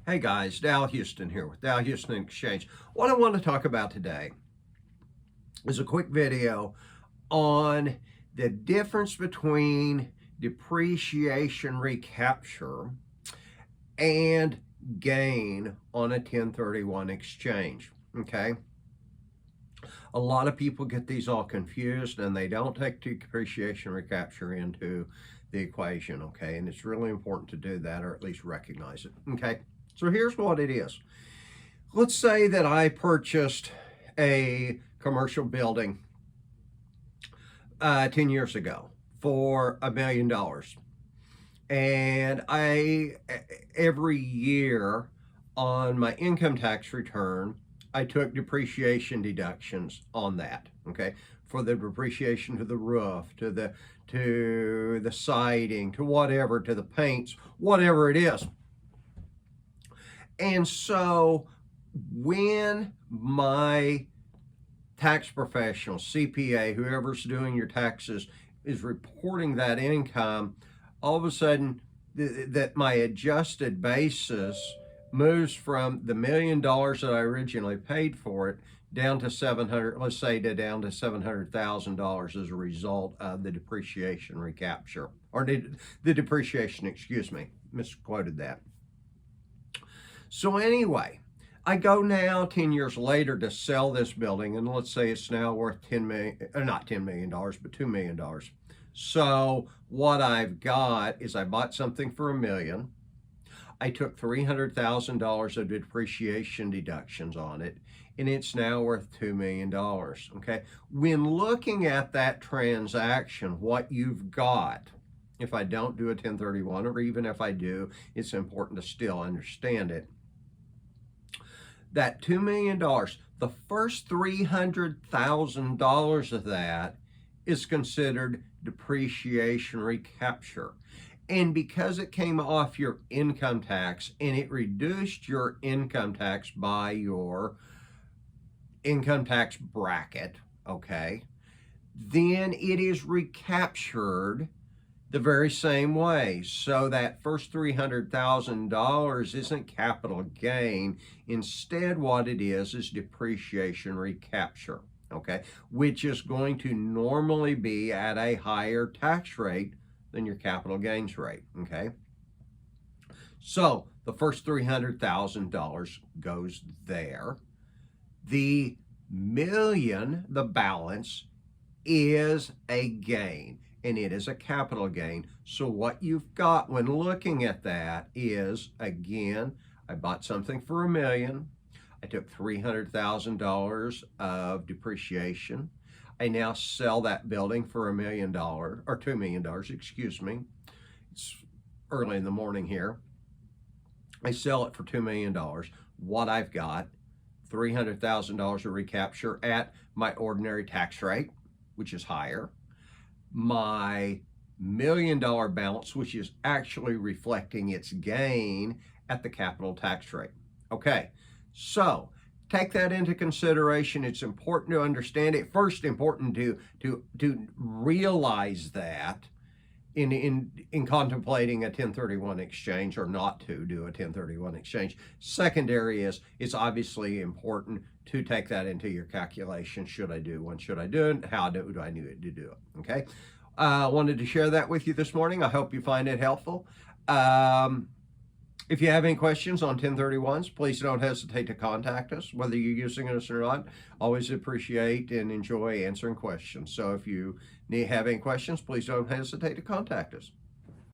Hey guys, Dal Houston here with Dal Houston Exchange. What I want to talk about today is a quick video on the difference between depreciation recapture and gain on a 1031 exchange. Okay, a lot of people get these all confused and they don't take depreciation recapture into the equation. Okay, and it's really important to do that, or at least recognize it. Okay, so here's what it is. Let's say that I purchased a commercial building 10 years ago for $1 million. And every year on my income tax return, I took depreciation deductions on that, okay? For the depreciation to the roof, to the siding, to whatever, to the paints, whatever it is. And so when my tax professional, CPA, whoever's doing your taxes, is reporting that income, all of a sudden that my adjusted basis moves from the $1 million that I originally paid for it down to down to $700,000 as a result of the depreciation recapture, or the depreciation, excuse me, misquoted that. So anyway, I go now 10 years later to sell this building, and let's say it's now worth not $10 million, but $2 million. So what I've got is I bought something for $1 million. I took $300,000 of depreciation deductions on it, and it's now worth $2 million, okay? When looking at that transaction, what you've got, if I don't do a 1031, or even if I do, it's important to still understand it. That $2 million, the first $300,000 of that is considered depreciation recapture. And because it came off your income tax and it reduced your income tax by your income tax bracket, okay, then it is recaptured the very same way. So that first $300,000 isn't capital gain. Instead, what it is depreciation recapture, okay, which is going to normally be at a higher tax rate than your capital gains rate, okay? So the first $300,000 goes there. The million, the balance, is a gain, and it is a capital gain. So what you've got when looking at that is, again, I bought something for $1 million. I took $300,000 of depreciation. I now sell that building for $1 million, or $2 million, excuse me. It's early in the morning here. I sell it for $2 million. What I've got, $300,000 of recapture at my ordinary tax rate, which is higher. My $1 million balance, which is actually reflecting its gain at the capital tax rate. Okay, so take that into consideration. It's important to understand it. First, important to realize that in contemplating a 1031 exchange, or not to do a 1031 exchange. Secondary is, it's obviously important to take that into your calculation. Should I do one? Should I do it? How do I need to do it? Okay. I wanted to share that with you this morning. I hope you find it helpful. If you have any questions on 1031s, please don't hesitate to contact us, whether you're using us or not. Always appreciate and enjoy answering questions. So if you have any questions, please don't hesitate to contact us.